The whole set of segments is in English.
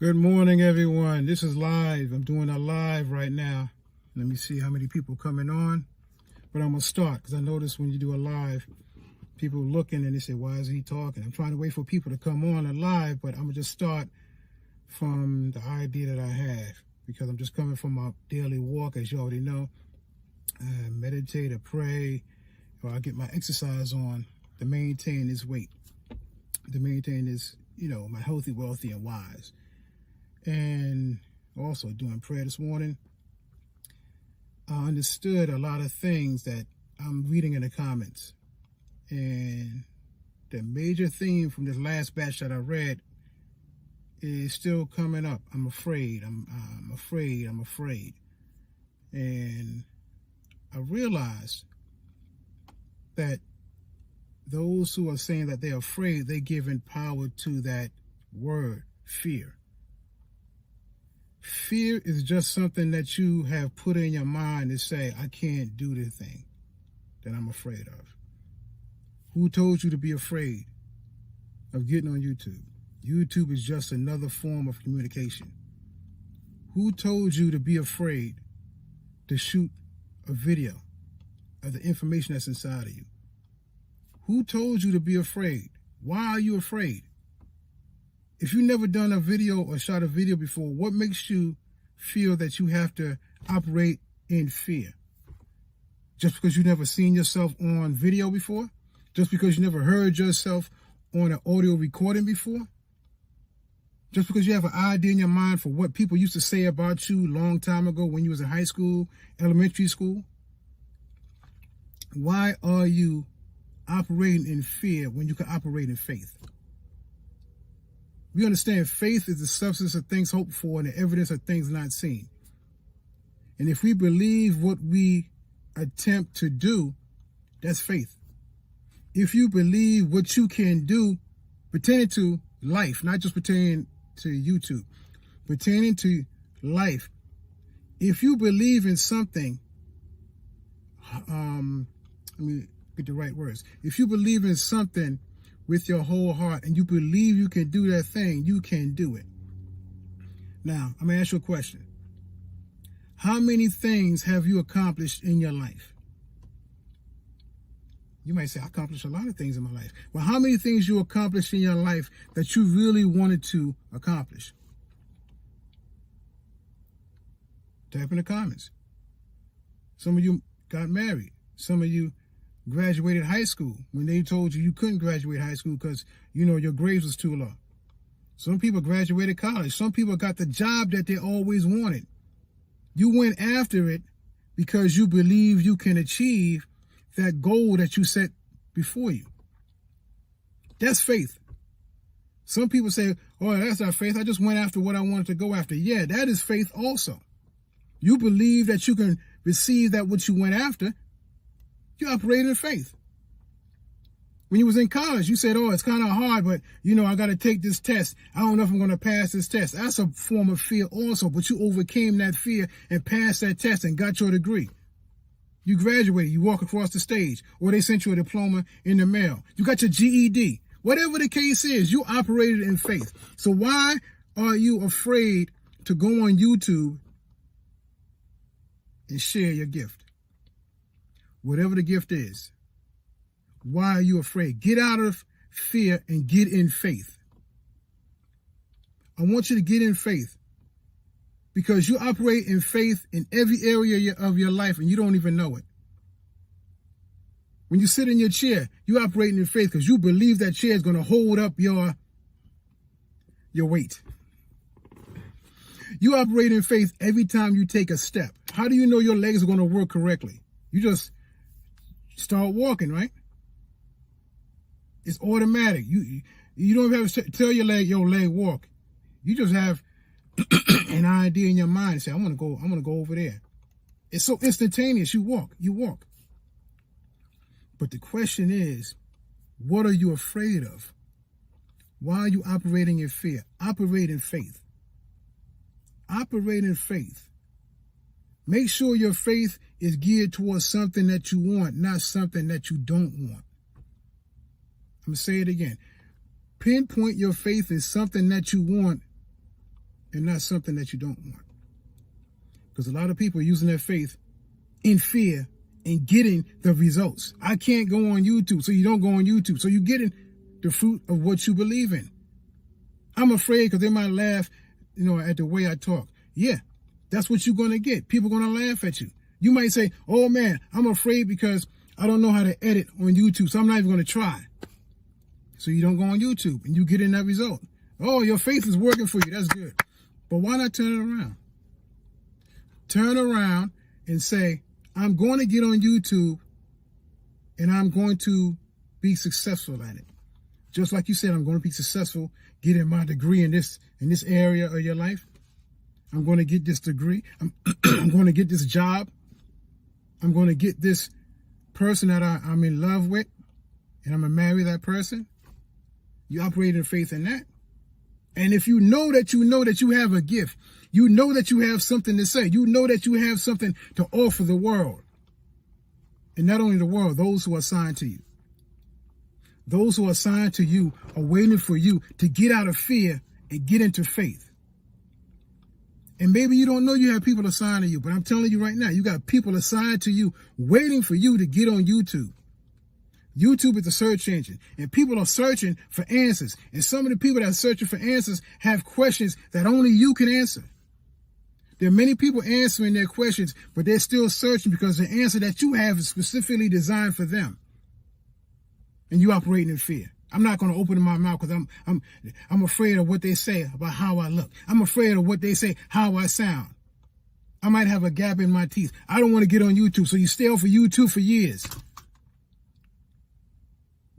Good morning, everyone. This is live. I'm doing a live right now. Let me see how many people coming on. But I'm going to start because I notice when you do a live, people looking and they say, why is he talking? I'm trying to wait for people to come on a live, but I'm going to just start from the idea that I have because I'm just coming from my daily walk, as you already know. I meditate, I pray, or I get my exercise on to maintain this weight, to maintain this, my healthy, wealthy, and wise. And also doing prayer this morning. I understood a lot of things that I'm reading in the comments. And the major theme from this last batch that I read is still coming up. I'm afraid. I'm afraid. And I realized that those who are saying that they're afraid, they're giving power to that word, fear. Fear is just something that you have put in your mind to say, I can't do the thing that I'm afraid of. Who told you to be afraid of getting on YouTube? YouTube is just another form of communication. Who told you to be afraid to shoot a video of the information that's inside of you? Who told you to be afraid? Why are you afraid? If you've never done a video or shot a video before, what makes you feel that you have to operate in fear? Just because you've never seen yourself on video before? Just because you never heard yourself on an audio recording before? Just because you have an idea in your mind for what people used to say about you a long time ago when you was in high school, elementary school? Why are you operating in fear when you can operate in faith? We understand faith is the substance of things hoped for and the evidence of things not seen. And if we believe what we attempt to do, that's faith. If you believe what you can do pertaining to life, not just pertaining to YouTube, pertaining to life, if you believe in something, let me get the right words. If you believe in something with your whole heart and you believe you can do that thing, you can do it. Now, I'm going to ask you a question. How many things have you accomplished in your life? You might say, I accomplished a lot of things in my life. Well, how many things you accomplished in your life that you really wanted to accomplish? Type in the comments. Some of you got married. Some of you graduated high school when they told you you couldn't graduate high school because, your grades was too low. Some people graduated college. Some people got the job that they always wanted. You went after it because you believe you can achieve that goal that you set before you. That's faith. Some people say, oh, that's not faith. I just went after what I wanted to go after. Yeah, that is faith also. You believe that you can receive that what you went after. You operated in faith. When you was in college, you said, oh, it's kind of hard, but, I got to take this test. I don't know if I'm going to pass this test. That's a form of fear also, but you overcame that fear and passed that test and got your degree. You graduated. You walk across the stage, or they sent you a diploma in the mail. You got your GED. Whatever the case is, you operated in faith. So why are you afraid to go on YouTube and share your gift? Whatever the gift is, why are you afraid? Get out of fear and get in faith. I want you to get in faith because you operate in faith in every area of your life and you don't even know it. When you sit in your chair, you operate in faith because you believe that chair is going to hold up your weight. You operate in faith every time you take a step. How do you know your legs are going to work correctly? You just start walking, right? It's automatic. You don't have to tell your leg walk. You just have an idea in your mind and say, I'm gonna go over there. It's so instantaneous. You walk. But the question is, what are you afraid of? Why are you operating in fear? Operate in faith. Operate in faith. Make sure your faith is geared towards something that you want, not something that you don't want. I'm going to say it again. Pinpoint your faith in something that you want and not something that you don't want. Because a lot of people are using their faith in fear and getting the results. I can't go on YouTube, so you don't go on YouTube. So you're getting the fruit of what you believe in. I'm afraid because they might laugh, at the way I talk. Yeah, that's what you're going to get. People are going to laugh at you. You might say, oh man, I'm afraid because I don't know how to edit on YouTube, so I'm not even going to try. So you don't go on YouTube and you get in that result. Oh, your faith is working for you. That's good. But why not turn it around? Turn around and say, I'm going to get on YouTube and I'm going to be successful at it. Just like you said, I'm going to be successful getting my degree in this area of your life. I'm going to get this degree. I'm going to get this job. I'm going to get this person that I'm in love with, and I'm going to marry that person. You operate in faith in that. And if you know that you have a gift, you know that you have something to say, you know that you have something to offer the world. And not only the world, those who are assigned to you. Those who are assigned to you are waiting for you to get out of fear and get into faith. And maybe you don't know you have people assigned to you, but I'm telling you right now, you got people assigned to you waiting for you to get on YouTube. YouTube is a search engine, and people are searching for answers. And some of the people that are searching for answers have questions that only you can answer. There are many people answering their questions, but they're still searching because the answer that you have is specifically designed for them. And you operate in fear. I'm not going to open my mouth because I'm afraid of what they say about how I look. I'm afraid of what they say, how I sound. I might have a gap in my teeth. I don't want to get on YouTube, so you stay off of YouTube for years.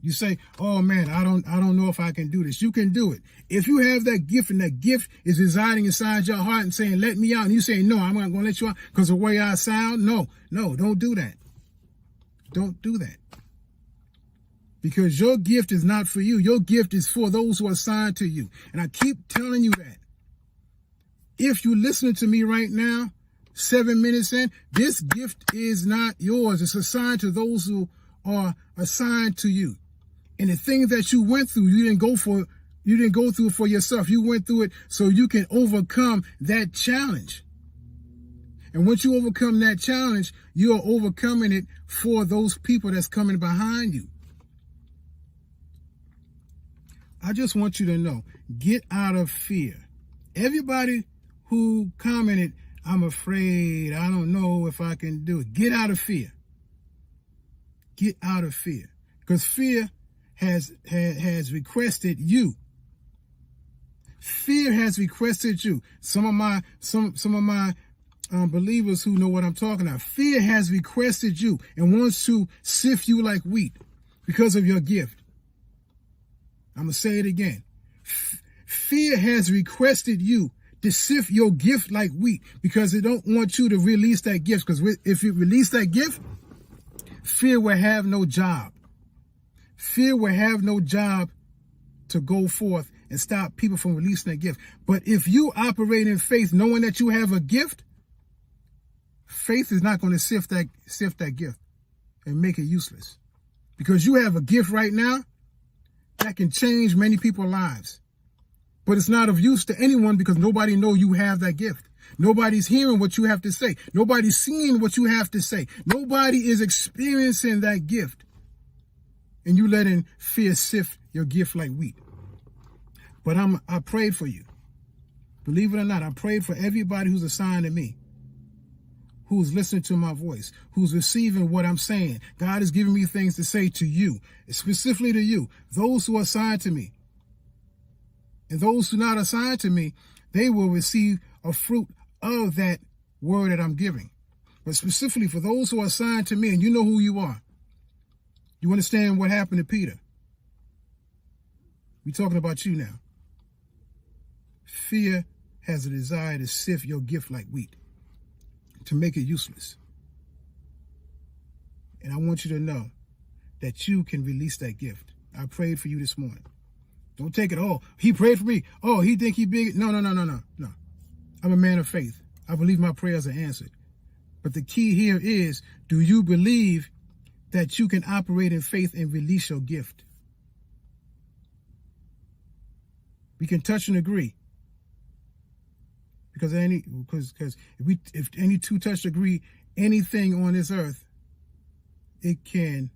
You say, oh man, I don't know if I can do this. You can do it. If you have that gift and that gift is residing inside your heart and saying, let me out. And you say, no, I'm not going to let you out because of the way I sound. No, don't do that. Don't do that. Because your gift is not for you. Your gift is for those who are assigned to you. And I keep telling you that. If you're listening to me right now, 7 minutes in, this gift is not yours. It's assigned to those who are assigned to you. And the things that you went through, you didn't go through it for yourself. You went through it so you can overcome that challenge. And once you overcome that challenge, you are overcoming it for those people that's coming behind you. I just want you to know, get out of fear. Everybody who commented, I'm afraid, I don't know if I can do it. Get out of fear. Get out of fear. Because fear has requested you. Fear has requested you. Some of my believers who know what I'm talking about. Fear has requested you and wants to sift you like wheat because of your gift. I'm going to say it again. Fear has requested you to sift your gift like wheat because they don't want you to release that gift. Because if you release that gift, fear will have no job. Fear will have no job to go forth and stop people from releasing that gift. But if you operate in faith, knowing that you have a gift, faith is not going to sift that gift and make it useless. Because you have a gift right now that can change many people's lives. But it's not of use to anyone because nobody knows you have that gift. Nobody's hearing what you have to say. Nobody's seeing what you have to say. Nobody is experiencing that gift. And you letting fear sift your gift like wheat. But I prayed for you. Believe it or not, I prayed for everybody who's assigned to me, who's listening to my voice, who's receiving what I'm saying. God is giving me things to say to you, specifically to you, those who are assigned to me. And those who are not assigned to me, they will receive a fruit of that word that I'm giving. But specifically for those who are assigned to me, and you know who you are. You understand what happened to Peter? We're talking about you now. Fear has a desire to sift your gift like wheat, to make it useless. And I want you to know that you can release that gift. I prayed for you this morning. Don't take it, oh, he prayed for me. Oh, he think he big. No. I'm a man of faith. I believe my prayers are answered. But the key here is, do you believe that you can operate in faith and release your gift? We can touch and agree. Because if any two touch agree anything on this earth, it can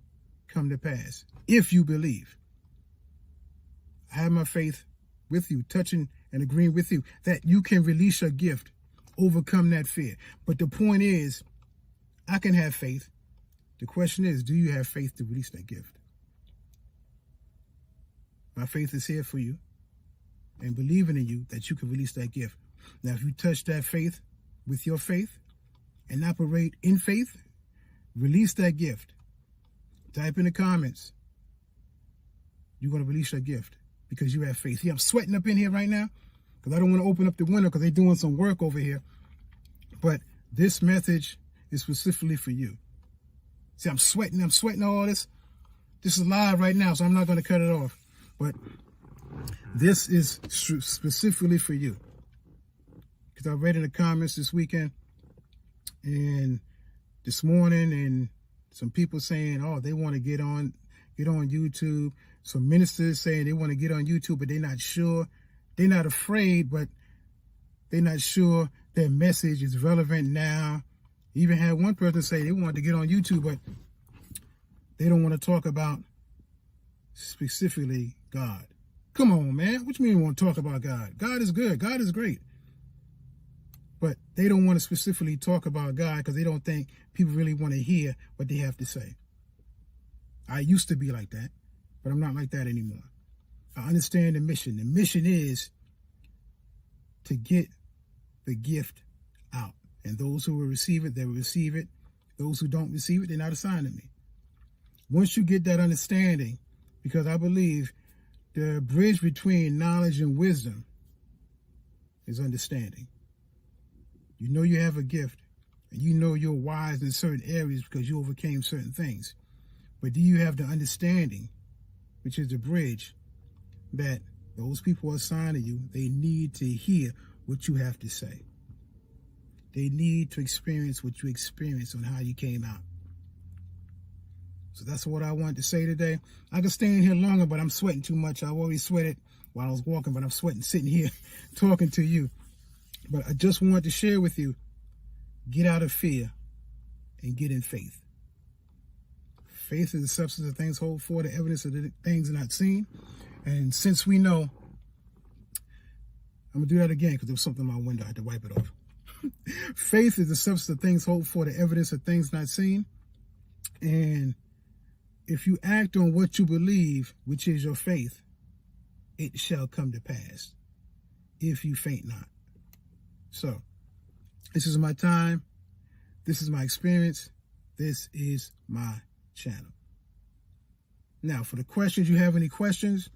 come to pass if you believe. I have my faith with you, touching and agreeing with you that you can release your gift, overcome that fear. But the point is, I can have faith. The question is, do you have faith to release that gift? My faith is here for you and believing in you that you can release that gift. Now, if you touch that faith with your faith and operate in faith, release that gift. Type in the comments. You're going to release your gift because you have faith. See, I'm sweating up in here right now because I don't want to open up the window because they're doing some work over here. But this message is specifically for you. See, I'm sweating all this. This is live right now, so I'm not going to cut it off. But this is specifically for you. Because I read in the comments this weekend and this morning, and some people saying, oh, they want to get on YouTube. Some ministers saying they want to get on YouTube, but they're not sure. They're not afraid, but they're not sure their message is relevant now. Even had one person say they wanted to get on YouTube, but they don't want to talk about specifically God. Come on, man. What you mean you want to talk about God? God is good. God is great. But they don't want to specifically talk about God because they don't think people really want to hear what they have to say. I used to be like that, but I'm not like that anymore. I understand the mission. The mission is to get the gift out. And those who will receive it, they will receive it. Those who don't receive it, they're not assigned to me. Once you get that understanding, because I believe the bridge between knowledge and wisdom is understanding. You know you have a gift, and you know you're wise in certain areas because you overcame certain things. But do you have the understanding, which is the bridge, that those people are assigned to you, they need to hear what you have to say. They need to experience what you experienced on how you came out. So that's what I wanted to say today. I could stay in here longer, but I'm sweating too much. I've always sweated while I was walking, but I'm sweating sitting here talking to you. But I just wanted to share with you, get out of fear and get in faith. Faith is the substance of things hoped for, the evidence of the things not seen. And since we know, I'm going to do that again because there was something in my window. I had to wipe it off. Faith is the substance of things hoped for, the evidence of things not seen. And if you act on what you believe, which is your faith, it shall come to pass if you faint not. So, this is my time. This is my experience. This is my channel. Now, for the questions, you have any questions,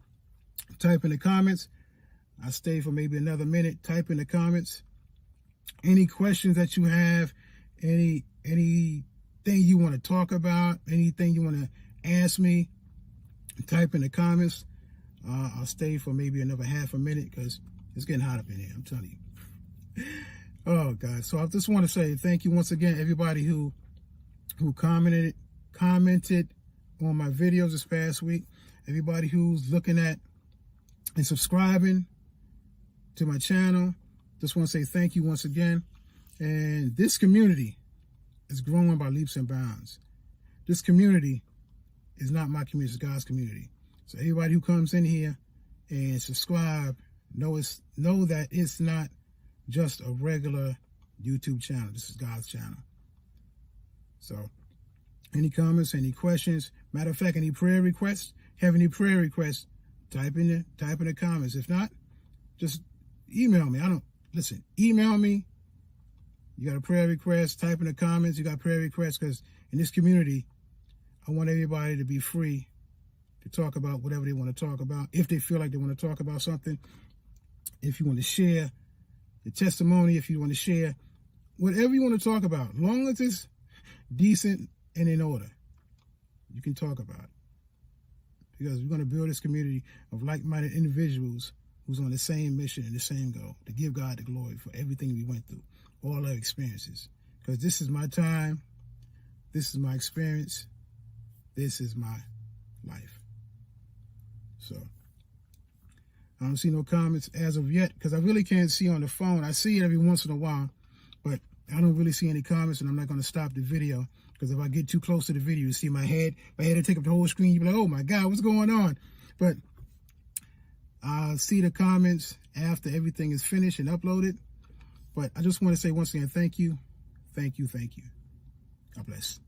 type in the comments. I'll stay for maybe another minute. Type in the comments. Any questions that you have, anything you want to talk about, anything you want to ask me, type in the comments. I'll stay for maybe another half a minute because it's getting hot up in here, I'm telling you. Oh, God. So I just want to say thank you once again, everybody who commented on my videos this past week, everybody who's looking at and subscribing to my channel. Just want to say thank you once again. And this community is growing by leaps and bounds. This community is not my community, it's God's community. So everybody who comes in here and subscribe, know that it's not just a regular YouTube channel. This is God's channel. So any comments, any questions, matter of fact, any prayer requests, have any prayer requests, type in the comments. If not, just email me. Email me. You got a prayer request, type in the comments. You got prayer requests, because in this community, I want everybody to be free to talk about whatever they want to talk about. If they feel like they want to talk about something, if you want to share the testimony, if you want to share whatever you want to talk about, as long as it's decent and in order, you can talk about it. Because we're going to build this community of like-minded individuals who's on the same mission and the same goal, to give God the glory for everything we went through, all our experiences. Because this is my time, this is my experience, this is my life. So, I don't see no comments as of yet because I really can't see on the phone. I see it every once in a while, but I don't really see any comments, and I'm not going to stop the video because if I get too close to the video, you see my head to take up the whole screen. You'll be like, oh my God, what's going on? But I'll see the comments after everything is finished and uploaded. But I just want to say once again, thank you. Thank you. Thank you. God bless.